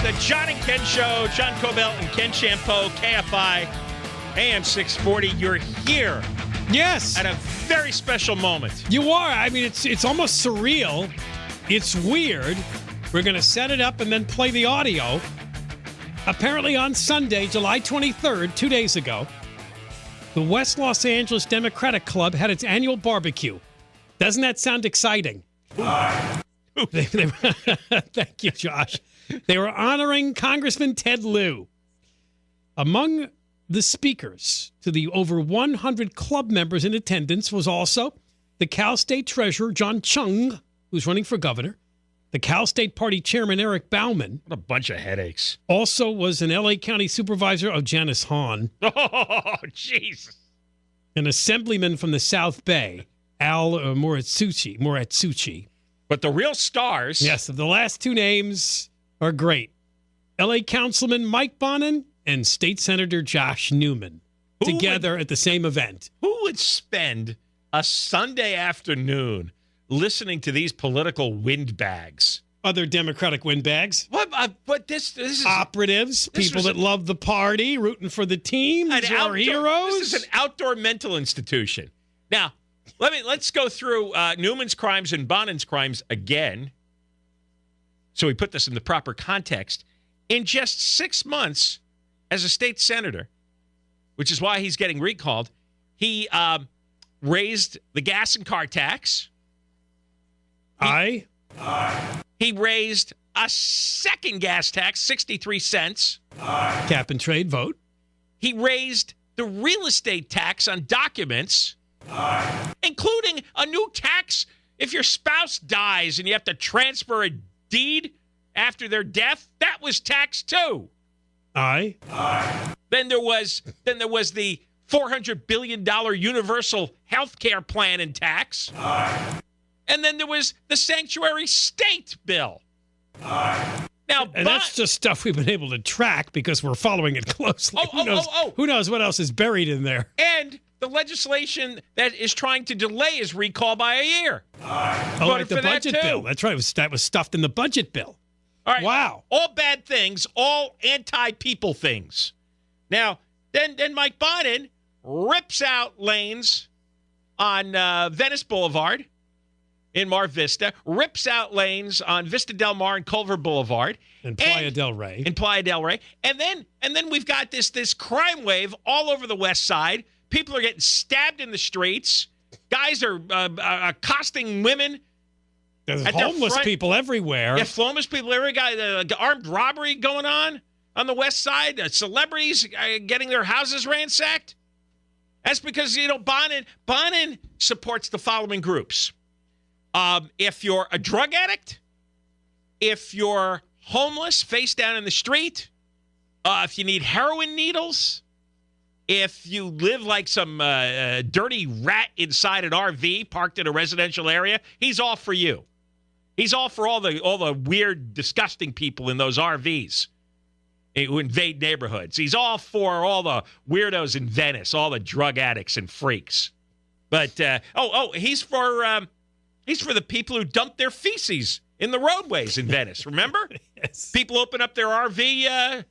The John and Ken Show, John Cobell and Ken Champeau, KFI, AM 640. You're here. Yes. At a very special moment. You are. I mean, it's almost surreal. It's weird. We're going to set it up and then play the audio. Apparently on Sunday, July 23rd, 2 days ago, the West Los Angeles Democratic Club had its annual barbecue. Doesn't that sound exciting? Thank you, Josh. They were honoring Congressman Ted Lieu. Among the speakers to the over 100 club members in attendance was also the Cal State Treasurer, John Chung, who's running for governor, the Cal State Party Chairman, Eric Bauman. What a bunch of headaches. Also was an L.A. County Supervisor of Janice Hahn. Oh, Jesus. An assemblyman from the South Bay, Al Moratsuchi. But the real stars. Yes, the last two names are great. L.A. Councilman Mike Bonin and State Senator Josh Newman together at the same event. Who would spend a Sunday afternoon listening to these political windbags? Other Democratic windbags. But this is operatives, people that love the party, rooting for the team. These are our heroes. This is an outdoor mental institution. Now, let's go through Newman's crimes and Bonin's crimes again. So we put this in the proper context. In just 6 months as a state senator, which is why he's getting recalled, he raised the gas and car tax. He raised a second gas tax, 63 cents. Cap and trade vote. He raised the real estate tax on documents, including a new tax if your spouse dies and you have to transfer a deed after their death. That was taxed too. Aye. Then there was the $400 billion universal health care plan and tax. And then there was the sanctuary state bill. Now, and that's just stuff we've been able to track because we're following it closely. Who knows what else is buried in there? And the legislation that is trying to delay his recall by a year. The budget bill. That's right. That was stuffed in the budget bill. All right. Wow. All bad things, all anti-people things. Now, then Mike Bonin rips out lanes on Venice Boulevard in Mar Vista, rips out lanes on Vista Del Mar and Culver Boulevard. And Playa del Rey. And then we've got this crime wave all over the west side. People are getting stabbed in the streets. Guys are accosting women. There's homeless people everywhere. Yeah, homeless people everywhere. Got armed robbery going on the west side. Celebrities getting their houses ransacked. That's because, Bonin supports the following groups. If you're a drug addict, if you're homeless, face down in the street, if you need heroin needles, if you live like some dirty rat inside an RV parked in a residential area, he's all for you. He's all for all the weird, disgusting people in those RVs who invade neighborhoods. He's all for all the weirdos in Venice, all the drug addicts and freaks. But he's for the people who dump their feces in the roadways in Venice. Remember? Yes. People open up their RV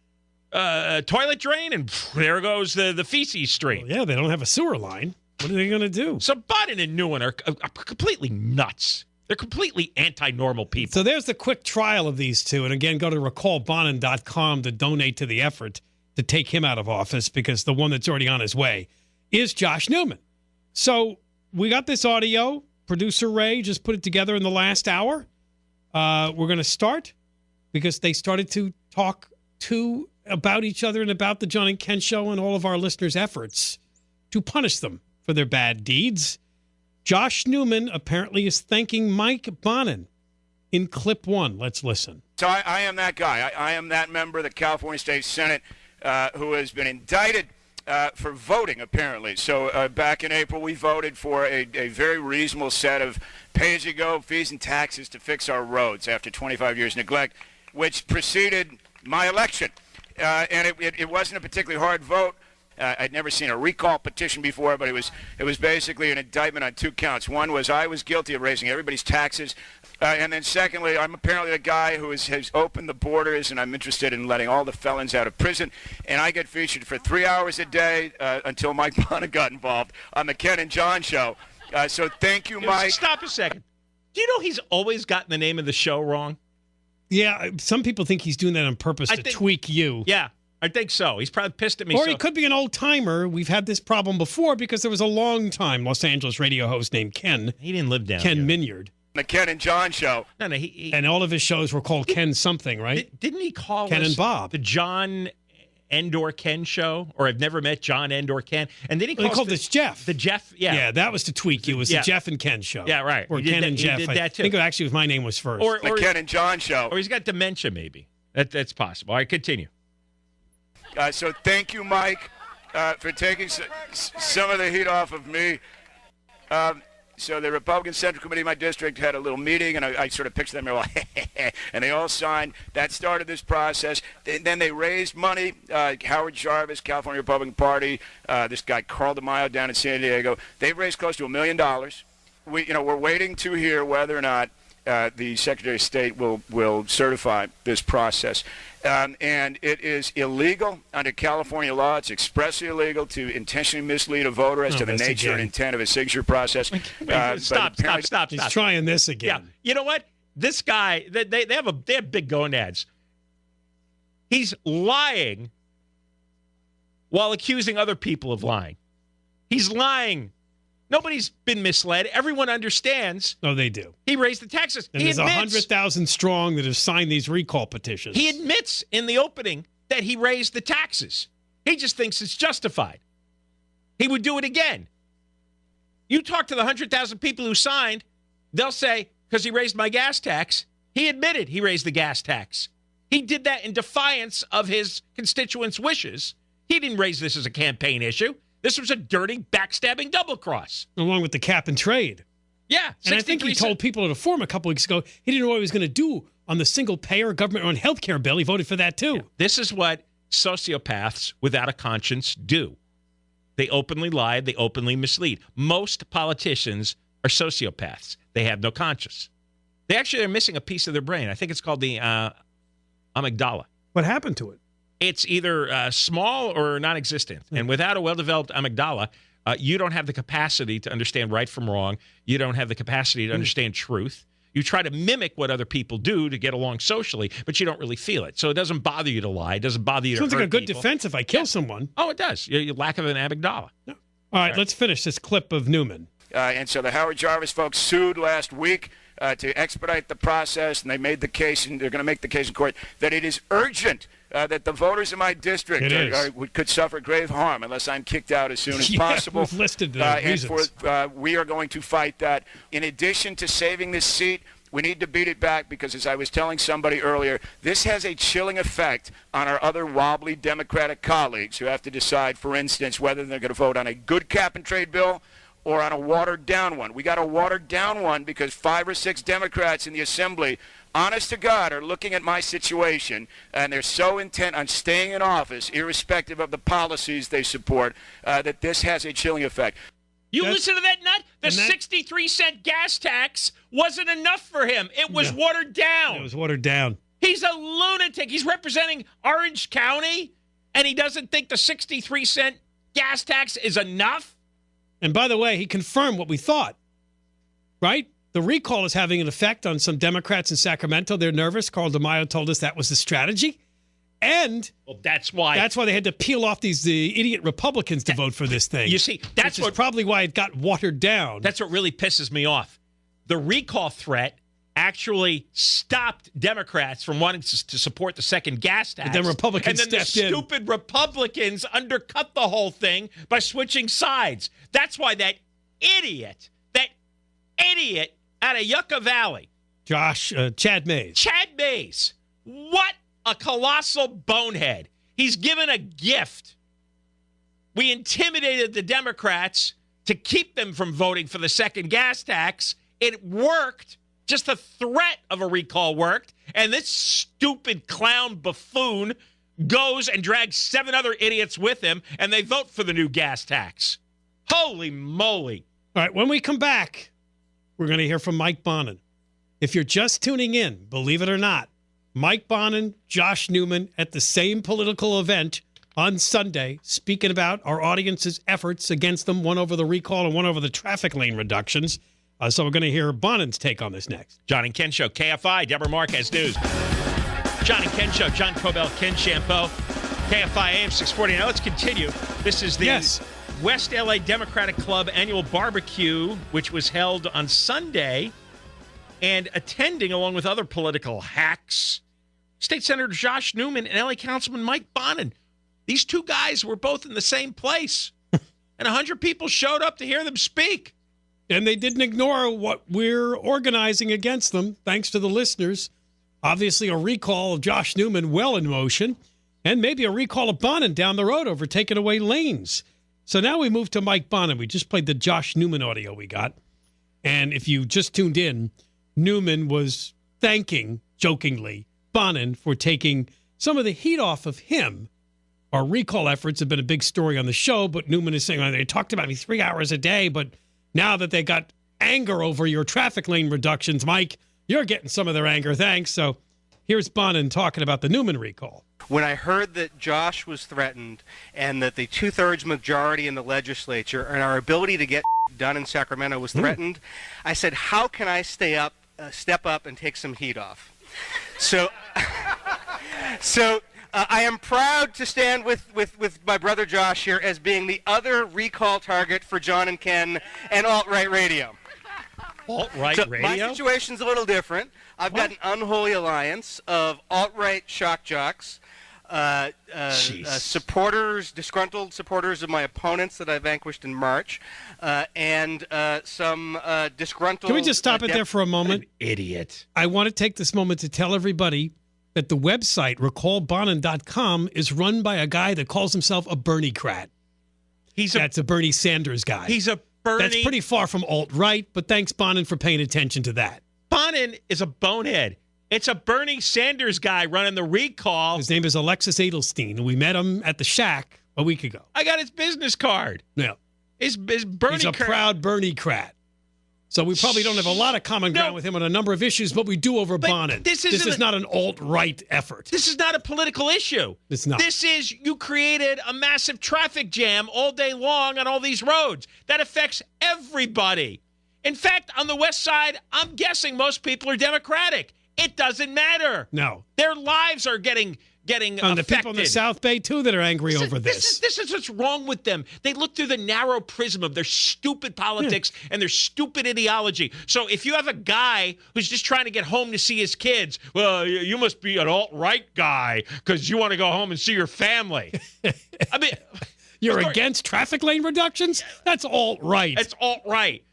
toilet drain, and there goes the feces stream. Well, yeah, they don't have a sewer line. What are they going to do? So Bonin and Newman are completely nuts. They're completely anti-normal people. So there's the quick trial of these two. And again, go to recallbonin.com to donate to the effort to take him out of office, because the one that's already on his way is Josh Newman. So we got this audio. Producer Ray just put it together in the last hour. We're going to start because they started to talk about each other and about the John and Ken Show and all of our listeners' efforts to punish them for their bad deeds. Josh Newman apparently is thanking Mike Bonin in clip 1. Let's listen. So I am that guy. I am that member of the California State Senate who has been indicted for voting, apparently. So back in April, we voted for a very reasonable set of pay-as-you-go fees and taxes to fix our roads after 25 years neglect, which preceded my election. And it wasn't a particularly hard vote I'd never seen a recall petition before, but it was basically an indictment on 2 counts. One was I was guilty of raising everybody's taxes. And then secondly, I'm apparently the guy who has opened the borders, and I'm interested in letting all the felons out of prison. And I get featured for 3 hours a day until Mike Bonin got involved on the Ken and John show. So thank you, Mike. Stop a second. Do you know he's always gotten the name of the show wrong? Yeah, some people think he's doing that on purpose to tweak you. Yeah, I think so. He's probably pissed at me. Or he could be an old-timer. We've had this problem before because there was a long-time Los Angeles radio host named Ken. He didn't live down Ken here. Minyard. The Ken and John show. No, and all of his shows were called Ken something, right? Didn't he call Ken us and Bob the John Endor Ken show? Or I've never met John Endor Ken. And then he called this Jeff. The Jeff, yeah. Yeah, that was to tweak you. It was the Jeff and Ken show. Yeah, right. Or Ken and Jeff. He did that too. I think it actually was my name was first. Or the Ken and John show. Or he's got dementia, maybe. That's possible. All right, continue. So thank you, Mike, for taking some of the heat off of me. So the Republican Central Committee of my district had a little meeting, and I sort of pictured them all, and they all signed. That started this process. Then they raised money. Howard Jarvis, California Republican Party, this guy Carl DeMaio down in San Diego, they've raised close to $1 million. We're waiting to hear whether or not the Secretary of State will certify this process. And it is illegal under California law. It's expressly illegal to intentionally mislead a voter as to the nature and intent of a signature process. Stop. He's trying this again. Yeah. You know what? This guy, they have big gonads. He's lying while accusing other people of lying. He's lying. Nobody's been misled. Everyone understands. No, they do. He raised the taxes. And there's 100,000 strong that have signed these recall petitions. He admits in the opening that he raised the taxes. He just thinks it's justified. He would do it again. You talk to the 100,000 people who signed, they'll say, because he raised my gas tax, he admitted he raised the gas tax. He did that in defiance of his constituents' wishes. He didn't raise this as a campaign issue. This was a dirty, backstabbing double cross. Along with the cap and trade. Yeah. And I think he told people at a forum a couple weeks ago he didn't know what he was going to do on the single-payer government-run health care bill. He voted for that, too. Yeah. This is what sociopaths without a conscience do. They openly lie. They openly mislead. Most politicians are sociopaths. They have no conscience. They're missing a piece of their brain. I think it's called the amygdala. What happened to it? It's either small or non-existent. And without a well-developed amygdala, you don't have the capacity to understand right from wrong. You don't have the capacity to understand truth. You try to mimic what other people do to get along socially, but you don't really feel it. So it doesn't bother you to lie. It doesn't bother you to hurt people. Sounds like a good people. defense if I kill someone. Oh, it does. Your lack of an amygdala. No. All right, let's finish this clip of Newman. And so the Howard Jarvis folks sued last week to expedite the process, and they made the case, and they're going to make the case in court, that it is urgent that the voters in my district could suffer grave harm unless I'm kicked out as soon as possible. We've listed the reasons. We are going to fight that. In addition to saving this seat, we need to beat it back because, as I was telling somebody earlier, this has a chilling effect on our other wobbly Democratic colleagues who have to decide, for instance, whether they're going to vote on a good cap-and-trade bill or on a watered-down one. We got a watered-down one because 5 or 6 Democrats in the Assembly, honest to God, are looking at my situation, and they're so intent on staying in office, irrespective of the policies they support, that this has a chilling effect. Listen to that nut? The 63-cent gas tax wasn't enough for him. It was watered down. It was watered down. He's a lunatic. He's representing Orange County, and he doesn't think the 63-cent gas tax is enough? And by the way, he confirmed what we thought, right? The recall is having an effect on some Democrats in Sacramento. They're nervous. Carl DeMaio told us that was the strategy. And that's why they had to peel off these idiot Republicans to vote for this thing. You see, that's probably why it got watered down. That's what really pisses me off. The recall threat actually stopped Democrats from wanting to support the second gas tax. But then Republicans and then the stupid Republicans undercut the whole thing by switching sides. That's why that idiot out of Yucca Valley, Chad Mays. What a colossal bonehead. He's given a gift. We intimidated the Democrats to keep them from voting for the second gas tax. It worked. Just the threat of a recall worked. And this stupid clown buffoon goes and drags 7 other idiots with him, and they vote for the new gas tax. Holy moly. All right, when we come back, we're going to hear from Mike Bonin. If you're just tuning in, believe it or not, Mike Bonin, Josh Newman at the same political event on Sunday, speaking about our audience's efforts against them, one over the recall and one over the traffic lane reductions. So we're going to hear Bonin's take on this next. John and Ken Show, KFI, Deborah Marquez News. John and Ken Show, John Cobell, Ken Champeau, KFI AM 640. Now let's continue. This is the West LA Democratic Club annual barbecue, which was held on Sunday, and attending, along with other political hacks, State Senator Josh Newman and LA Councilman Mike Bonin. These two guys were both in the same place, and 100 people showed up to hear them speak. And they didn't ignore what we're organizing against them, thanks to the listeners. Obviously, a recall of Josh Newman well in motion, and maybe a recall of Bonin down the road over taking away lanes. So now we move to Mike Bonin. We just played the Josh Newman audio we got. And if you just tuned in, Newman was thanking, jokingly, Bonin for taking some of the heat off of him. Our recall efforts have been a big story on the show, but Newman is saying, they talked about me 3 hours a day, but now that they got anger over your traffic lane reductions, Mike, you're getting some of their anger, thanks. So here's Bonin talking about the Newman recall. When I heard that Josh was threatened and that the 2/3 majority in the legislature and our ability to get done in Sacramento was threatened, I said, how can I step up and take some heat off? So I am proud to stand with my brother Josh here as being the other recall target for John and Ken and alt-right radio. Alt-right so radio? My situation's a little different. I've got an unholy alliance of alt-right shock jocks, supporters, disgruntled supporters of my opponents that I vanquished in March, and some disgruntled... Can we just stop it there for a moment? An idiot. I want to take this moment to tell everybody that the website, recallbonin.com, is run by a guy that calls himself a Bernie-crat. That's a Bernie Sanders guy. He's a Bernie... That's pretty far from alt-right, but thanks, Bonin, for paying attention to that. Bonin is a bonehead. It's a Bernie Sanders guy running the recall. His name is Alexis Edelstein, and we met him at the Shack a week ago. I got his business card. Yeah. He's Bernie. He's a proud Bernie-crat. So we probably don't have a lot of common ground with him on a number of issues, but we do over Bonin. This is not an alt-right effort. This is not a political issue. It's not. This is, you created a massive traffic jam all day long on all these roads. That affects everybody. In fact, on the west side, I'm guessing most people are Democratic. It doesn't matter. No. Their lives are getting and affected. the people in the South Bay, too, that are angry over this. This is what's wrong with them. They look through the narrow prism of their stupid politics and their stupid ideology. So if you have a guy who's just trying to get home to see his kids, well, you must be an alt-right guy because you want to go home and see your family. I mean... You're against traffic lane reductions? That's alt-right. It's alt-right.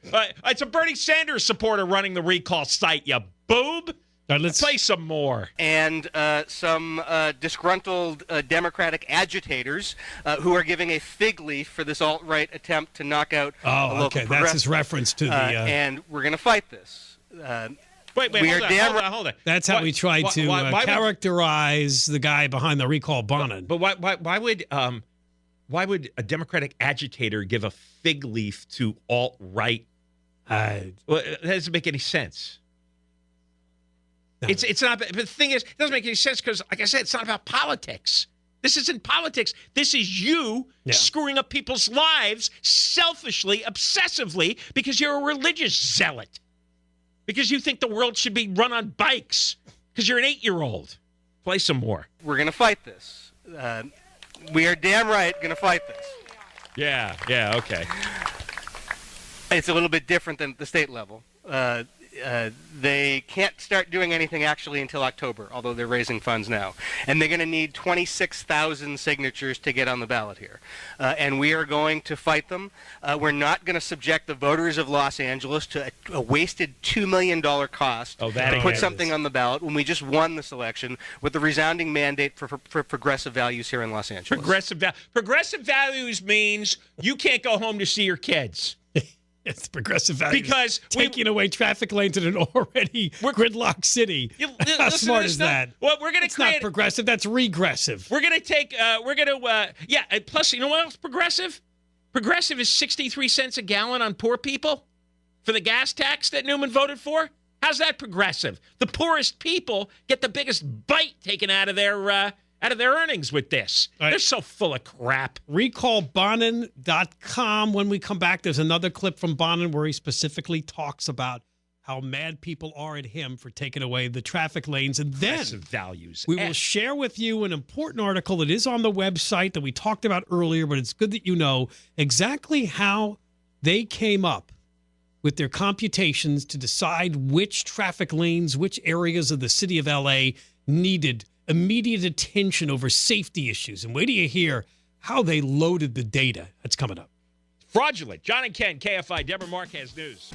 It's a Bernie Sanders supporter running the recall site, you boob. Let's play some more. And some disgruntled Democratic agitators who are giving a fig leaf for this alt-right attempt to knock out a local progressive. That's his reference to the... and we're going to fight this. Wait, hold on. That's how we tried to characterize the guy behind the recall, Bonin. But why would a Democratic agitator give a fig leaf to alt-right? Well, that doesn't make any sense. No. It's not. But the thing is, it doesn't make any sense because, like I said, it's not about politics. This isn't politics. This is you screwing up people's lives selfishly, obsessively, because you're a religious zealot. Because you think the world should be run on bikes. Because you're an 8-year-old. Play some more. We're going to fight this. We are damn right going to fight this. Yeah, okay. It's a little bit different than at the state level. They can't start doing anything actually until October, although they're raising funds now. And they're going to need 26,000 signatures to get on the ballot here. And we are going to fight them. We're not going to subject the voters of Los Angeles to a wasted $2 million cost to put something on the ballot when we just won this election with the resounding mandate for progressive values here in Los Angeles. Progressive values means you can't go home to see your kids. It's progressive value. Because taking away traffic lanes in an already gridlock city. How smart is that? Well, we're going to create. Not progressive. That's regressive. We're going to take. Plus, you know what else progressive? Progressive is 63 cents a gallon on poor people for the gas tax that Newman voted for. How's that progressive? The poorest people get the biggest bite taken out of their earnings with this. Right. They're so full of crap. Recall Bonin.com. When we come back, there's another clip from Bonin where he specifically talks about how mad people are at him for taking away the traffic lanes. And then values. We will share with you an important article that is on the website that we talked about earlier, but it's good that you know exactly how they came up with their computations to decide which traffic lanes, which areas of the city of L.A. needed immediate attention over safety issues. And wait till you hear how they loaded the data. That's coming up. Fraudulent. John and Ken, KFI, Deborah Marquez News.